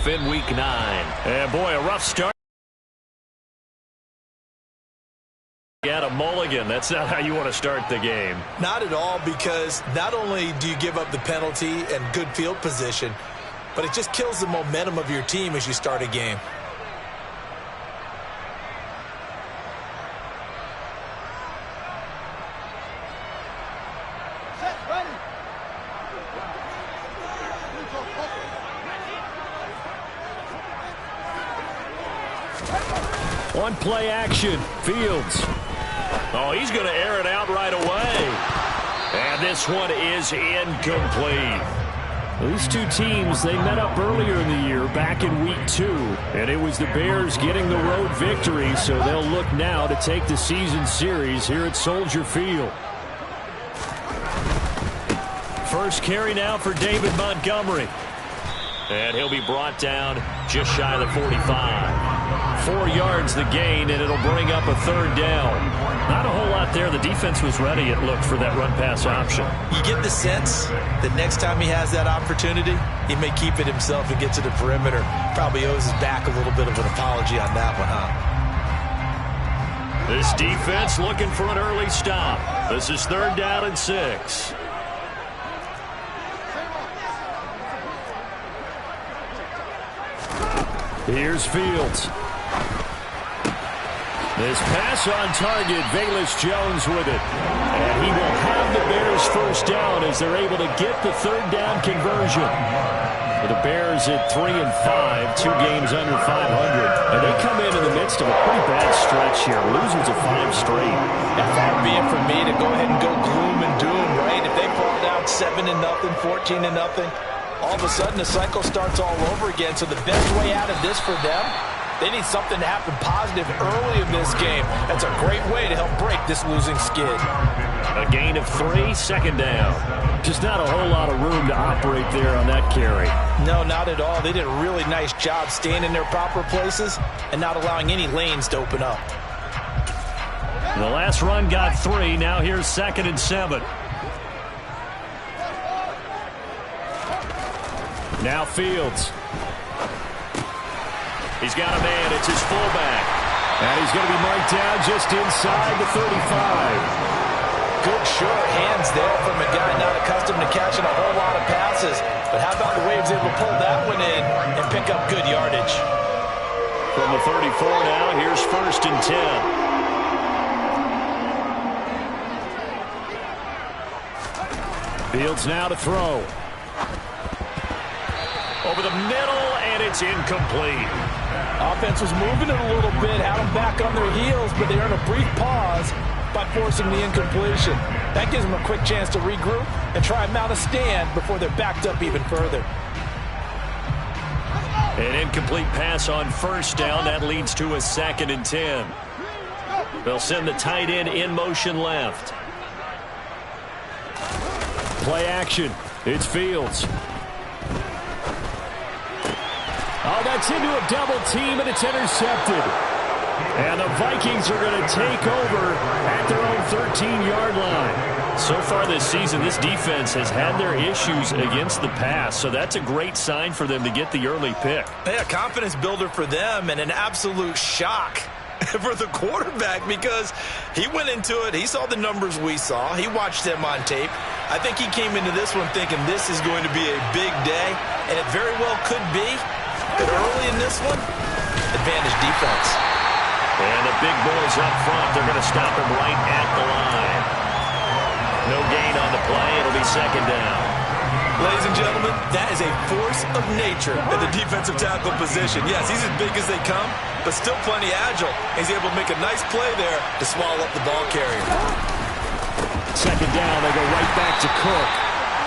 off in Week 9. And, boy, a rough start. Got a mulligan. That's not how you want to start the game. Not at all, because not only do you give up the penalty and good field position, but it just kills the momentum of your team as you start a game. One play action. Fields. Oh, he's going to air it out right away. And this one is incomplete. These two teams, they met up earlier in the year, back in Week 2. And it was the Bears getting the road victory, so they'll look now to take the season series here at Soldier Field. First carry now for David Montgomery. And he'll be brought down just shy of the 45. 4 yards the gain, and it'll bring up a third down. Not a whole lot there. The defense was ready, it looked, for that run-pass option. You get the sense that next time he has that opportunity, he may keep it himself and get to the perimeter. Probably owes his back a little bit of an apology on that one, huh? This defense looking for an early stop. This is 3rd down and 6. Here's Fields. This pass on target, Velus Jones with it. And he will have the Bears first down as they're able to get the 3rd down conversion. For the Bears at 3-5, 2 games under 500. And they come in the midst of a pretty bad stretch here, losing to 5 straight. And far be it from me to go ahead and go gloom and doom, right? If they fall down 7-0, 14-0, all of a sudden the cycle starts all over again. So the best way out of this for them, they need something to happen positive early in this game. That's a great way to help break this losing skid. A gain of 3, 2nd down. Just not a whole lot of room to operate there on that carry. No, not at all. They did a really nice job staying in their proper places and not allowing any lanes to open up. The last run got 3. Now here's 2nd and 7. Now Fields. He's got a man. It's his fullback. And he's going to be marked down just inside the 35. Good short hands there from a guy not accustomed to catching a whole lot of passes. But how about the way he was able to pull that one in and pick up good yardage? From the 34 now, here's 1st and 10. Fields now to throw. Over the middle, and it's incomplete. Offense was moving it a little bit, had them back on their heels, but they earned a brief pause by forcing the incompletion. That gives them a quick chance to regroup and try and mount a stand before they're backed up even further. An incomplete pass on 1st down. That leads to a 2nd and 10. They'll send the tight end in motion left. Play action. It's Fields. Oh, that's into a double team, and it's intercepted. And the Vikings are going to take over at their own 13-yard line. So far this season, this defense has had their issues against the pass, so that's a great sign for them to get the early pick. Yeah, confidence builder for them, and an absolute shock for the quarterback, because he went into it, he saw the numbers we saw, he watched them on tape. I think he came into this one thinking this is going to be a big day, and it very well could be. But early in this one, advantage defense. And the big boys up front, they're going to stop him right at the line. No gain on the play. It'll be 2nd down. Ladies and gentlemen, that is a force of nature at the defensive tackle position. Yes, he's as big as they come, but still plenty agile. He's able to make a nice play there to swallow up the ball carrier. 2nd down, they go right back to Cook.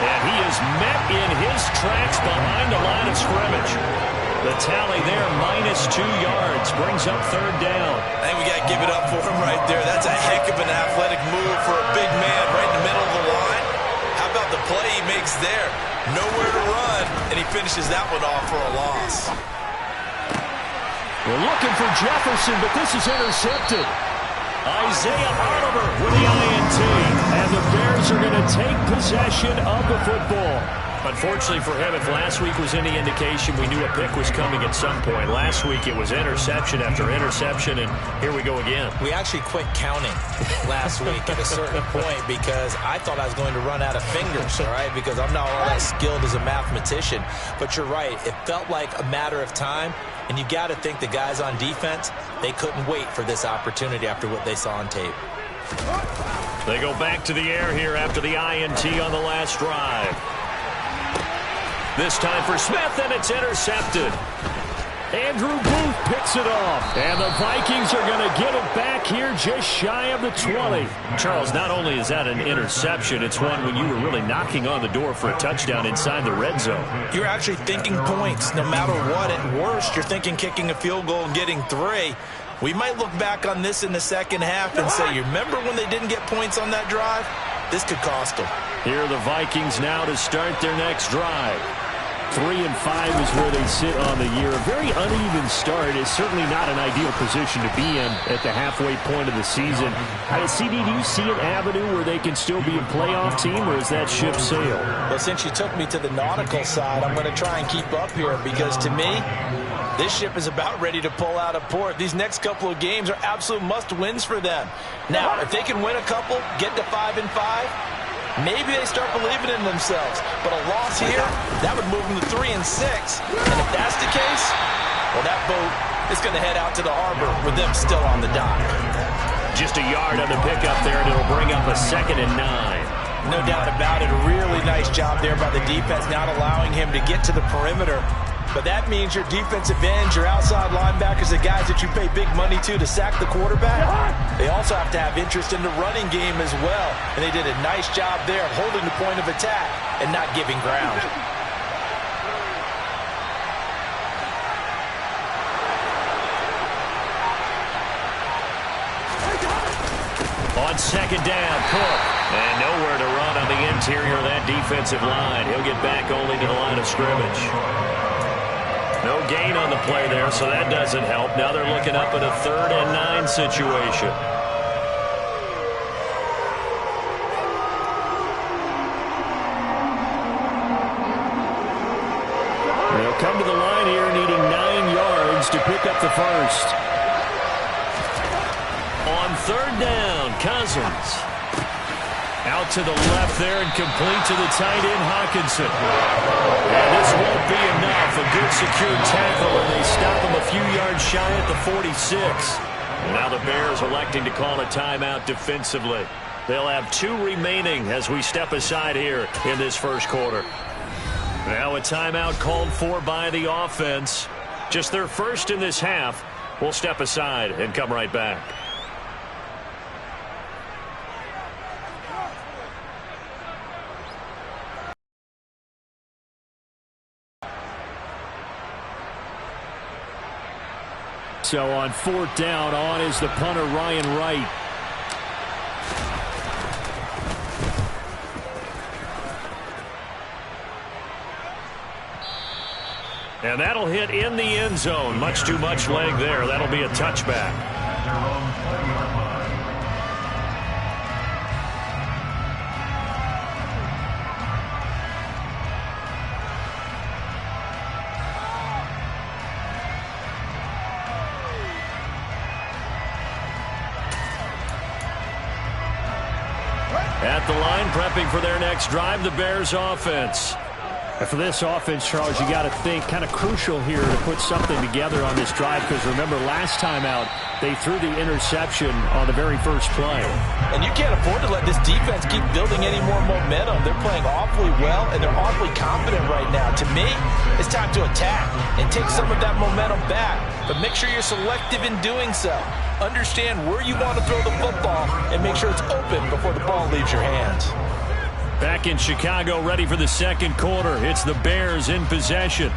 And he is met in his tracks behind the line of scrimmage. The tally there, -2 yards, brings up 3rd down. I think we got to give it up for him right there. That's a heck of an athletic move for a big man right in the middle of the line. How about the play he makes there? Nowhere to run, and he finishes that one off for a loss. We're looking for Jefferson, but this is intercepted. Isaiah Oliver with the INT. And the Bears are going to take possession of the football. Unfortunately for him, if last week was any indication, we knew a pick was coming at some point. Last week it was interception after interception, and here we go again. We actually quit counting last week at a certain point because I thought I was going to run out of fingers, all right, because I'm not all that skilled as a mathematician. But you're right. It felt like a matter of time, and you got to think the guys on defense, they couldn't wait for this opportunity after what they saw on tape. They go back to the air here after the INT on the last drive. This time for Smith, and it's intercepted. Andrew Booth picks it off. And the Vikings are going to get it back here just shy of the 20. Charles, not only is that an interception, it's one when you were really knocking on the door for a touchdown inside the red zone. You're actually thinking points no matter what. At worst, you're thinking kicking a field goal and getting 3. We might look back on this in the second half and say, you remember when they didn't get points on that drive? This could cost them. Here are the Vikings now to start their next drive. 3-5 is where they sit on the year. A very uneven start is certainly not an ideal position to be in at the halfway point of the season. CD, do you see an avenue where they can still be a playoff team, or is that ship sailed? Well, since you took me to the nautical side, I'm going to try and keep up here because to me, this ship is about ready to pull out of port. These next couple of games are absolute must-wins for them. Now, if they can win a couple, get to 5-5, maybe they start believing in themselves. But a loss here, that would move them to 3-6. And if that's the case, well, that boat is going to head out to the harbor with them still on the dock. Just a yard on the pickup there, and it'll bring up a 2nd and 9. No doubt about it. A really nice job there by the defense, not allowing him to get to the perimeter. But that means your defensive ends, your outside linebackers, the guys that you pay big money to sack the quarterback, they also have to have interest in the running game as well. And they did a nice job there of holding the point of attack and not giving ground. On 2nd down, Cook. And nowhere to run on the interior of that defensive line. He'll get back only to the line of scrimmage. No gain on the play there, so that doesn't help. Now they're looking up at a 3rd and 9 situation. They'll come to the line here needing 9 yards to pick up the first. On 3rd down, Cousins. Out to the left there and complete to the tight end, Hawkinson. And this won't be enough. A good secure tackle, and they stop him a few yards shy at the 46. Now the Bears electing to call a timeout defensively. They'll have 2 remaining as we step aside here in this first quarter. Now a timeout called for by the offense. Just their first in this half. We'll step aside and come right back. So on 4th down, on is the punter, Ryan Wright. And that'll hit in the end zone. Much too much leg there. That'll be a touchback. At the line, prepping for their next drive, the Bears offense. And for this offense, Charles, you got to think kind of crucial here to put something together on this drive, because remember last time out, they threw the interception on the very first play. And you can't afford to let this defense keep building any more momentum. They're playing awfully well, and they're awfully confident right now. To me, it's time to attack and take some of that momentum back. But make sure you're selective in doing so. Understand where you want to throw the football and make sure it's open before the ball leaves your hands. Back in Chicago, ready for the second quarter. It's the Bears in possession.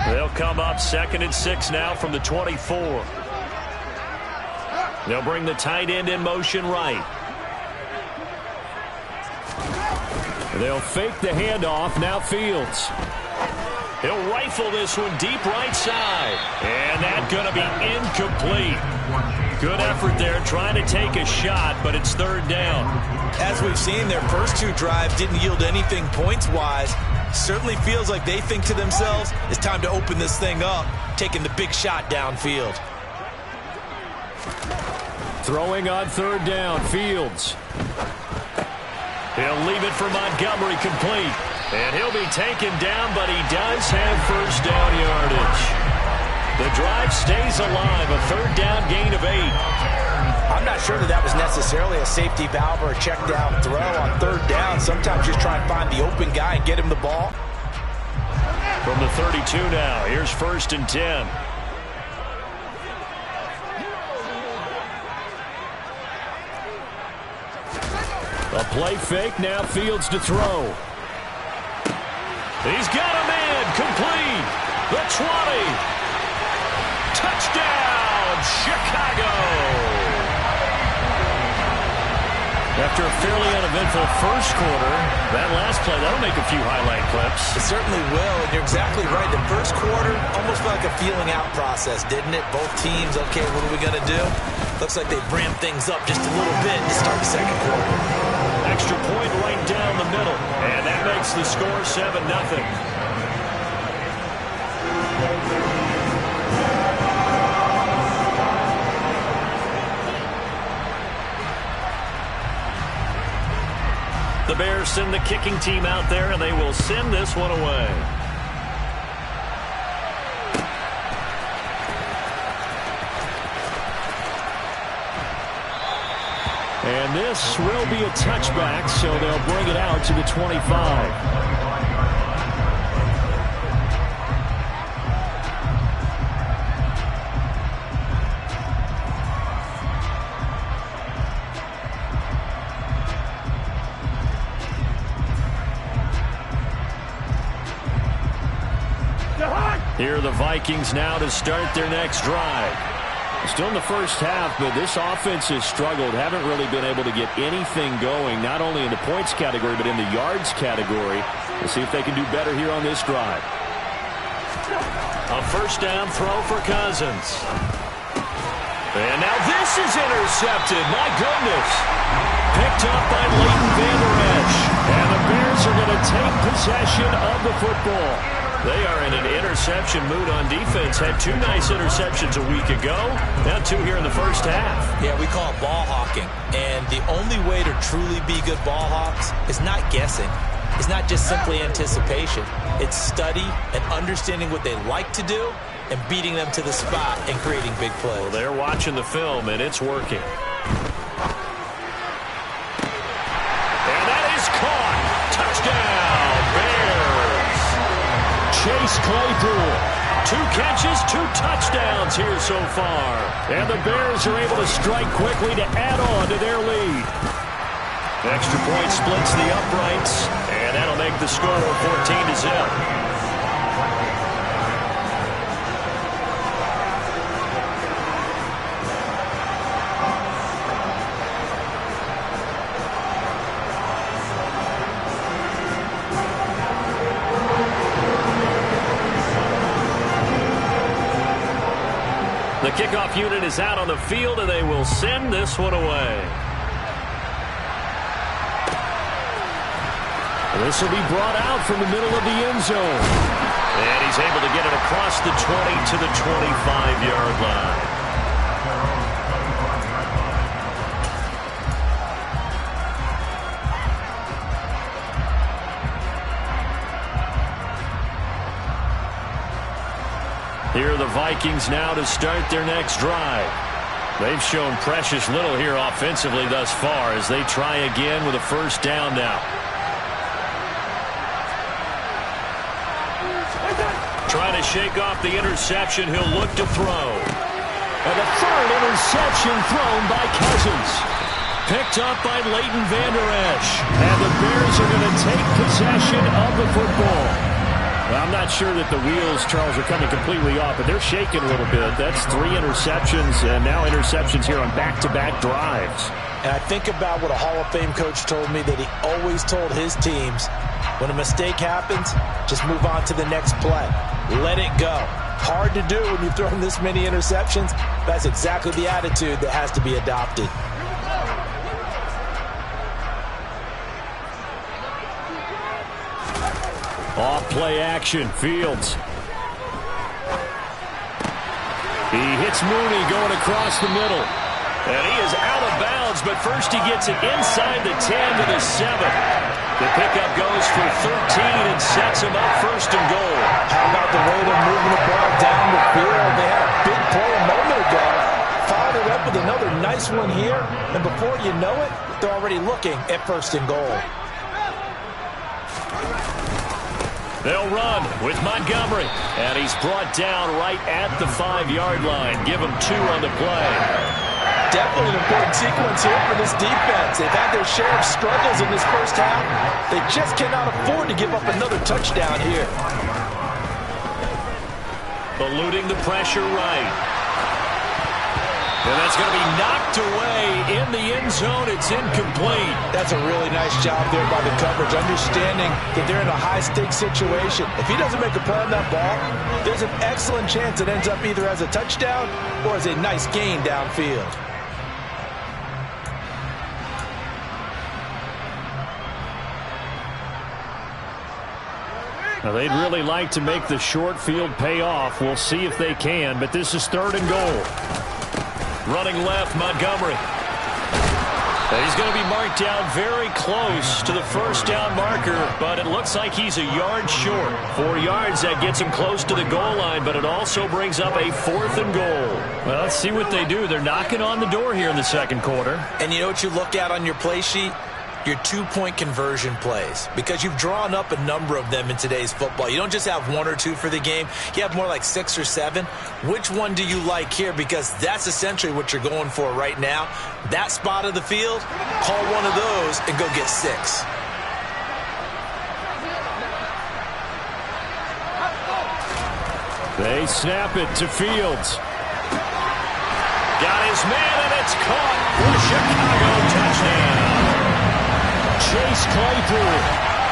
They'll come up 2nd and 6 now from the 24. They'll bring the tight end in motion right. They'll fake the handoff. Now Fields. He'll rifle this one deep right side. And that's going to be incomplete. Good effort there trying to take a shot, but it's third down. As we've seen, their first two drives didn't yield anything points-wise. Certainly feels like they think to themselves, it's time to open this thing up, taking the big shot downfield. Throwing on third down, Fields. He'll leave it for Montgomery complete. And he'll be taken down, but he does have first down yardage. The drive stays alive, a third down gain of 8. I'm not sure that was necessarily a safety valve or a check down throw on third down. Sometimes just try and find the open guy and get him the ball. From the 32 now, here's 1st and 10. A play fake, now Fields to throw. He's got a man, complete. The 20. Touchdown, Chicago. After a fairly uneventful first quarter, that last play, that'll make a few highlight clips. It certainly will, and you're exactly right. The first quarter almost felt like a feeling out process, didn't it? Both teams, okay, what are we going to do? Looks like they ramped things up just a little bit to start the second quarter. Extra point right down the middle, and that makes the score 7-0. The Bears send the kicking team out there, and they will send this one away. And this will be a touchback, so they'll bring it out to the 25. Here are the Vikings now to start their next drive. Still in the first half, but this offense has struggled. Haven't really been able to get anything going, not only in the points category, but in the yards category. We'll see if they can do better here on this drive. A first down throw for Cousins. And now this is intercepted. My goodness. Picked up by Leighton Vander Esch. And the Bears are going to take possession of the football. They are in an interception mood on defense. Had 2 nice interceptions a week ago. Now 2 here in the first half. Yeah, we call it ball hawking. And the only way to truly be good ball hawks is not guessing. It's not just simply anticipation. It's study and understanding what they like to do and beating them to the spot and creating big plays. Well, they're watching the film, and it's working. And that is caught. Touchdown, Bears. Chase Claypool. 2 catches, 2 touchdowns here so far. And the Bears are able to strike quickly to add on to their lead. Extra point splits the uprights, and that'll make the score 14-0. The kickoff unit is out on the field, and they will send this one away. This will be brought out from the middle of the end zone. And he's able to get it across the 20 to the 25-yard line. Here are the Vikings now to start their next drive. They've shown precious little here offensively thus far as they try again with a first down now. Trying to shake off the interception, he'll look to throw. And the third interception thrown by Cousins. Picked up by Leighton Vander Esch. And the Bears are going to take possession of the football. Well, I'm not sure that the wheels, Charles, are coming completely off, but they're shaking a little bit. That's 3 interceptions, and now interceptions here on back-to-back drives. And I think about what a Hall of Fame coach told me, that he always told his teams, when a mistake happens, just move on to the next play. Let it go. Hard to do when you've thrown this many interceptions. That's exactly the attitude that has to be adopted. Off play action, Fields. He hits Mooney going across the middle. And he is out of bounds, but first he gets it inside the 10 to the 7. The pickup goes for 13 and sets him up first and goal. How about the way they're moving the ball down the field? They had a big play a moment ago. Followed it up with another nice one here. And before you know it, they're already looking at first and goal. They'll run with Montgomery. And he's brought down right at the 5-yard line. Give him 2 on the play. Definitely an important sequence here for this defense. They've had their share of struggles in this first half. They just cannot afford to give up another touchdown here. Eluding the pressure right. And that's going to be knocked away in the end zone. It's incomplete. That's a really nice job there by the coverage, understanding that they're in a high-stakes situation. If he doesn't make a play on that ball, there's an excellent chance it ends up either as a touchdown or as a nice gain downfield. Now, they'd really like to make the short field pay off. We'll see if they can, but this is 3rd and goal. Running left, Montgomery. He's going to be marked down very close to the first down marker, but it looks like he's a yard short. 4 yards, that gets him close to the goal line, but it also brings up a 4th and goal. Well, let's see what they do. They're knocking on the door here in the second quarter. And you know what you look at on your play sheet? Your 2-point conversion plays, because you've drawn up a number of them in today's football. You don't just have 1 or 2 for the game. You have more like 6 or 7. Which one do you like here? Because that's essentially what you're going for right now. That spot of the field, call one of those and go get 6. They snap it to Fields. Got his man, and it's caught for Chicago. Touchdown. Chase Claypool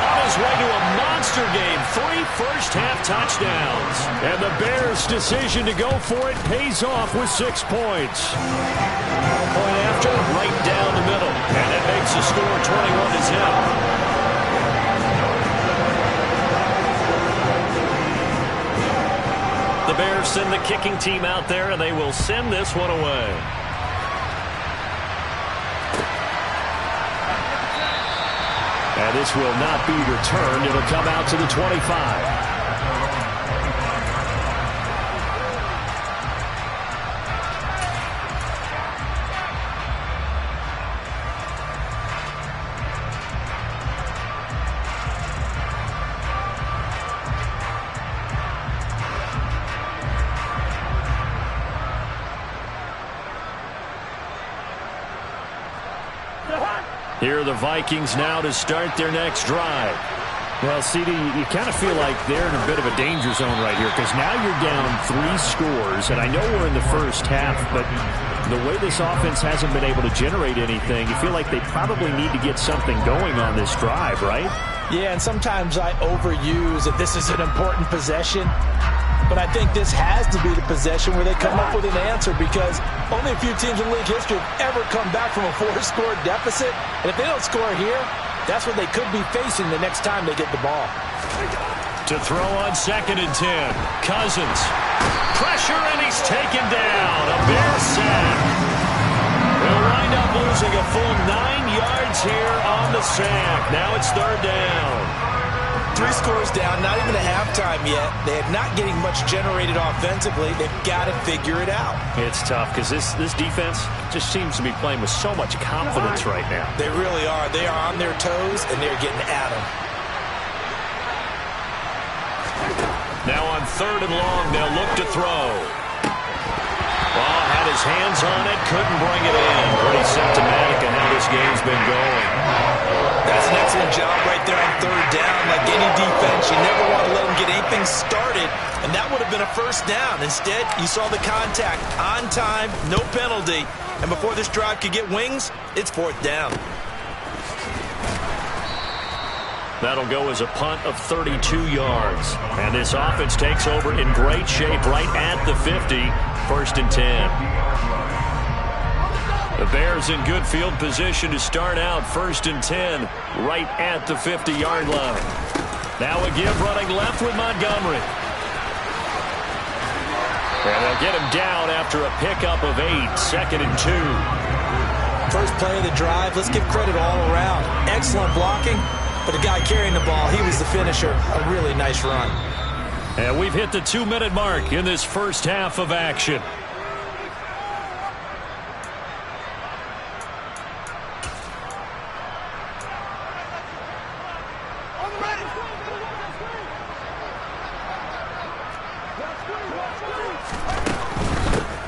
on his way to a monster game. 3 first-half touchdowns. And the Bears' decision to go for it pays off with 6 points. Point after, right down the middle. And it makes the score 21-0. The Bears send the kicking team out there, and they will send this one away. And this will not be returned. It'll come out to the 25. Here are the Vikings now to start their next drive. Well, CD, you kind of feel like they're in a bit of a danger zone right here, because now you're down 3 scores, and I know we're in the first half, but the way this offense hasn't been able to generate anything, you feel like they probably need to get something going on this drive, right? Yeah, and sometimes I overuse that this is an important possession. But I think this has to be the possession where they come up with an answer, because only a few teams in league history have ever come back from a 4-score deficit. And if they don't score here, that's what they could be facing the next time they get the ball. To throw on 2nd and 10. Cousins. Pressure, and he's taken down. A Bear sack. They'll wind up losing a full 9 yards here on the sack. Now it's 3rd down. 3 scores down, not even a halftime yet. They are not getting much generated offensively. They've got to figure it out. It's tough because this defense just seems to be playing with so much confidence right now. They really are. They are on their toes, and they're getting at them. Now on 3rd and long, they'll look to throw. Ball had his hands on it, couldn't bring it in. Pretty symptomatic of how this game's been going. That's an excellent job right there on 3rd down. Like any defense, you never want to let them get anything started, and that would have been a first down. Instead, you saw the contact on time, no penalty. And before this drive could get wings, it's fourth down. That'll go as a punt of 32 yards. And this offense takes over in great shape right at the 50. First and 10. The Bears in good field position to start out. First and 10 right at the 50-yard line. Now a give running left with Montgomery. And they'll get him down after a pickup of 8. Second and 2. First play of the drive. Let's give credit all around. Excellent blocking. But the guy carrying the ball, he was the finisher. A really nice run. And we've hit the 2-minute mark in this first half of action.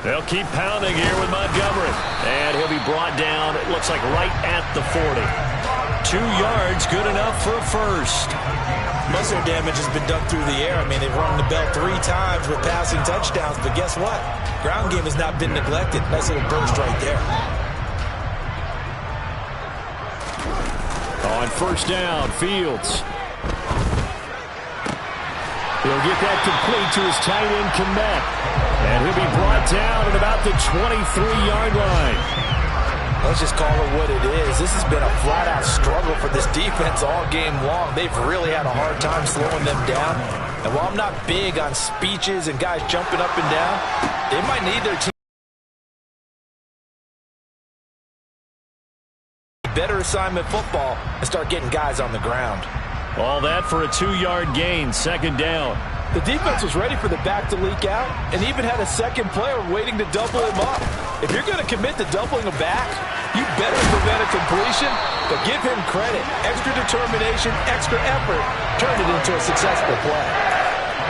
They'll keep pounding here with Montgomery. And he'll be brought down, it looks like right at the 40. 2 yards, good enough for a first. Most of their damage has been done through the air. I mean, they've rung the bell 3 times with passing touchdowns, but guess what? Ground game has not been neglected. Nice little burst right there. On first down, Fields. He'll get that complete to his tight end, Kmet. And he'll be brought down at about the 23-yard line. Let's just call it what it is. This has been a flat-out struggle for this defense all game long. They've really had a hard time slowing them down. And while I'm not big on speeches and guys jumping up and down, they might need their team better assignment football and start getting guys on the ground. All that for a 2-yard gain, second down. The defense was ready for the back to leak out and even had a second player waiting to double him up. If you're going to commit to doubling a back, you better prevent a completion, but give him credit. Extra determination, extra effort, turned it into a successful play.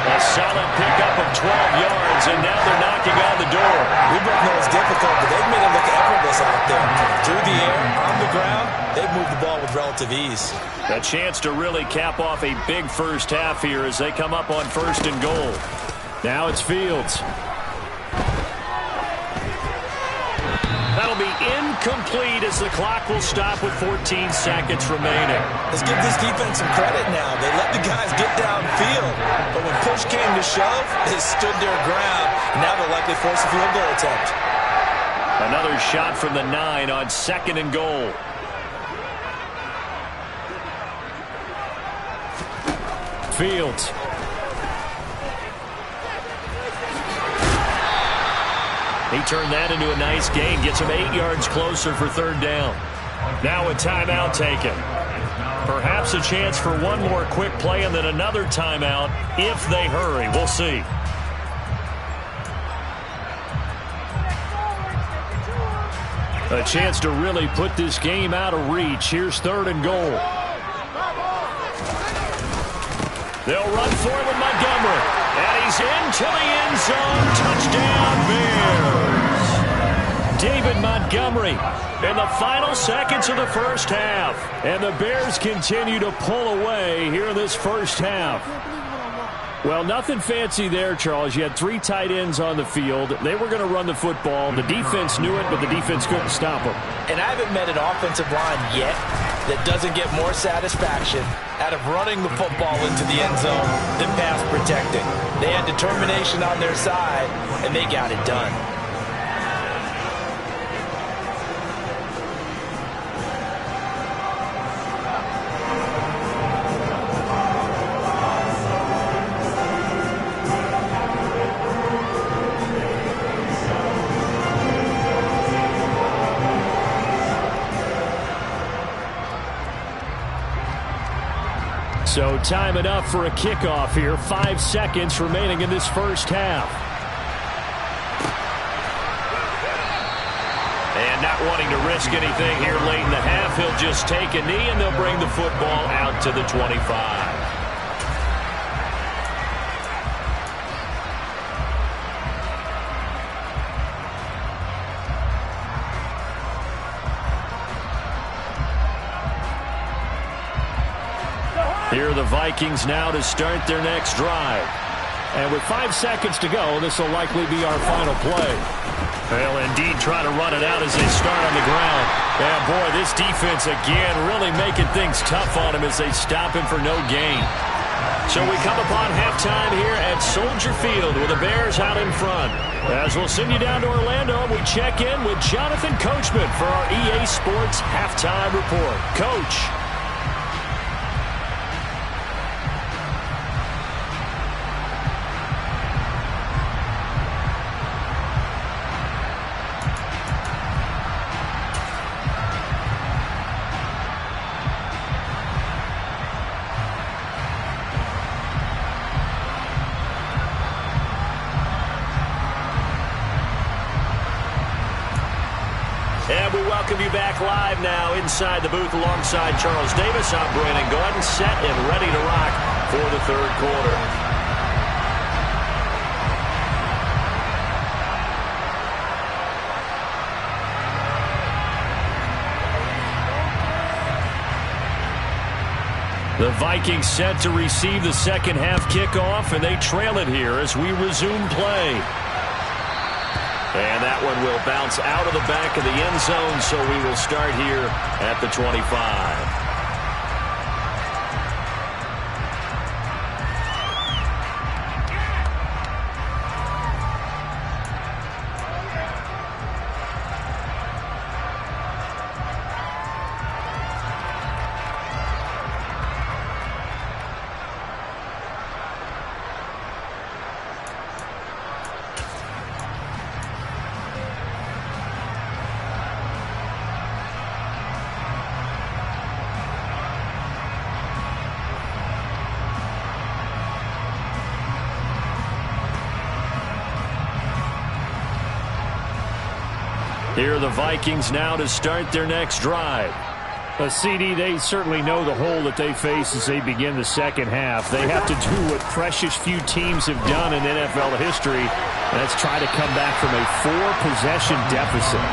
A solid pickup of 12 yards, and now they're knocking on the door. We both know it's difficult, but they've made it look effortless out there. Through the air, on the ground, they've moved the ball with relative ease. A chance to really cap off a big first half here as they come up on first and goal. Now it's Fields. That'll be incomplete as the clock will stop with 14 seconds remaining. Let's give this defense some credit now. They let the guys get downfield, but when push came to shove, they stood their ground. And now they'll likely force a field goal attempt. Another shot from the 9 on second and goal. Fields. He turned that into a nice gain. Gets him 8 yards closer for third down. Now a timeout taken. Perhaps a chance for one more quick play and then another timeout if they hurry. We'll see. A chance to really put this game out of reach. Here's third and goal. They'll run for it with Montgomery. And he's into the end zone. Touchdown, Bears. David Montgomery in the final seconds of the first half. And the Bears continue to pull away here in this first half. Well, nothing fancy there, Charles. You had 3 tight ends on the field. They were going to run the football. The defense knew it, but the defense couldn't stop them. And I haven't met an offensive line yet that doesn't get more satisfaction out of running the football into the end zone than pass protecting. They had determination on their side, and they got it done. So time enough for a kickoff here. 5 seconds remaining in this first half. And not wanting to risk anything here late in the half, he'll just take a knee and they'll bring the football out to the 25. Here are the Vikings now to start their next drive. And with 5 seconds to go, this will likely be our final play. They'll indeed try to run it out as they start on the ground. Yeah, boy, this defense again really making things tough on him as they stop him for no gain. So we come upon halftime here at Soldier Field with the Bears out in front. As we'll send you down to Orlando, we check in with Jonathan Coachman for our EA Sports Halftime Report. Coach. And we welcome you back live now inside the booth alongside Charles Davis. I'm Brandon Gordon, set and ready to rock for the third quarter. The Vikings set to receive the second half kickoff, and they trail it here as we resume play. And that one will bounce out of the back of the end zone, so we will start here at the 25. Here are the Vikings now to start their next drive. CD, they certainly know the hole that they face as they begin the second half. They have to do what precious few teams have done in NFL history. That's try to come back from a 4-possession deficit.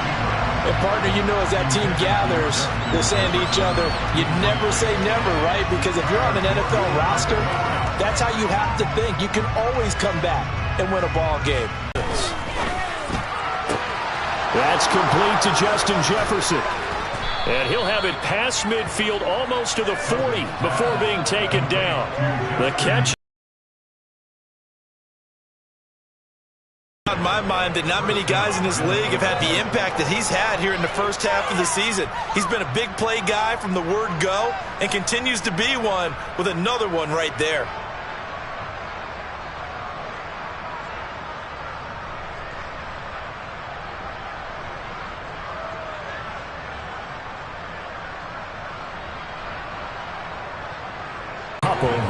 And partner, you know, as that team gathers, they're saying to each other, you never say never, right? Because if you're on an NFL roster, that's how you have to think. You can always come back and win a ball game. That's complete to Justin Jefferson. And he'll have it past midfield almost to the 40 before being taken down. The catch. On my mind that not many guys in this league have had the impact that he's had here in the first half of the season. He's been a big play guy from the word go and continues to be one with another one right there.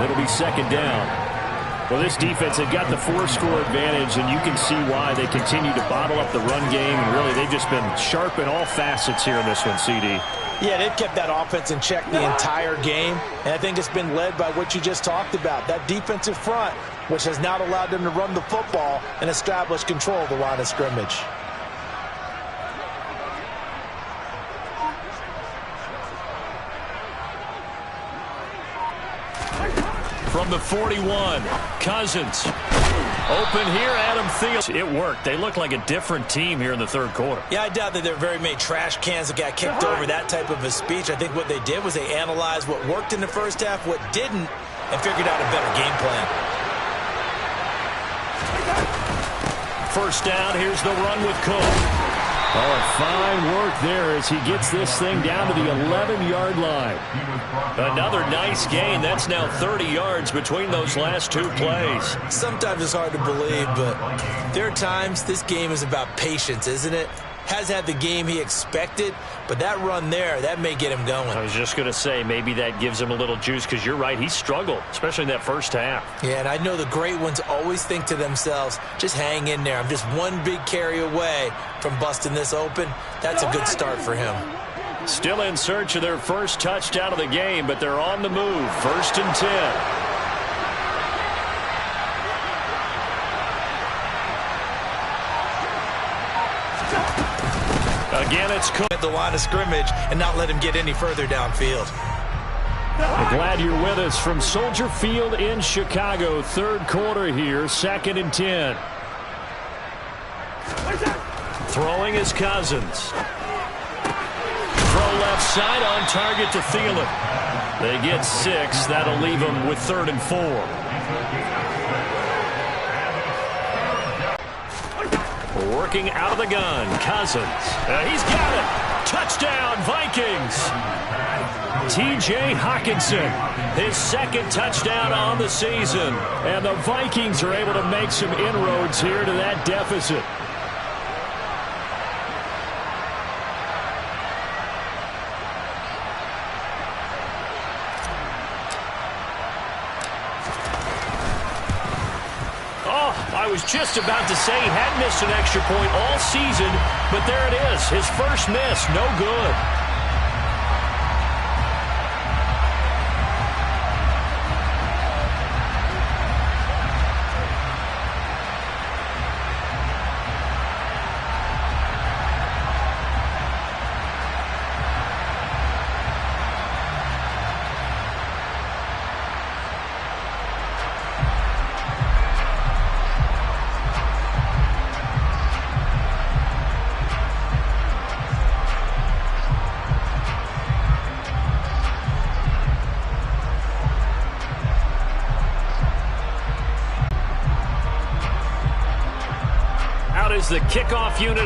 It'll be second down. Well, this defense, they've got the 4-score advantage, and you can see why they continue to bottle up the run game. And really, they've just been sharp in all facets here in this one, CD. Yeah, they've kept that offense in check the entire game, and I think it's been led by what you just talked about, that defensive front, which has now allowed them to run the football and establish control of the line of scrimmage. From the 41, Cousins. Open here, Adam Thielen. It worked. They look like a different team here in the third quarter. Yeah, I doubt that there are very many trash cans that got kicked over, that type of a speech. I think what they did was they analyzed what worked in the first half, what didn't, and figured out a better game plan. First down, here's the run with Cook. Oh, fine work there as he gets this thing down to the 11-yard line. Another nice gain. That's now 30 yards between those last two plays. Sometimes it's hard to believe, but there are times this game is about patience, isn't it? Has had the game he expected, but that run there, that may get him going. I was just going to say, maybe that gives him a little juice, because you're right, he struggled, especially in that first half. Yeah, and I know the great ones always think to themselves, just hang in there. I'm just one big carry away from busting this open. That's a good start for him. Still in search of their first touchdown of the game, but they're on the move. 1st and 10. Again, it's Cook at the line of scrimmage and not let him get any further downfield. Glad you're with us from Soldier Field in Chicago. Third quarter here, 2nd and 10. Throwing is Cousins. Throw left side on target to Thielen. They get 6. That'll leave them with 3rd and 4. Working out of the gun, Cousins. He's got it. Touchdown, Vikings. T.J. Hockenson, his 2nd touchdown on the season. And the Vikings are able to make some inroads here to that deficit. I was just about to say he had missed an extra point all season, but there it is. His first miss, no good. Out is the kickoff unit.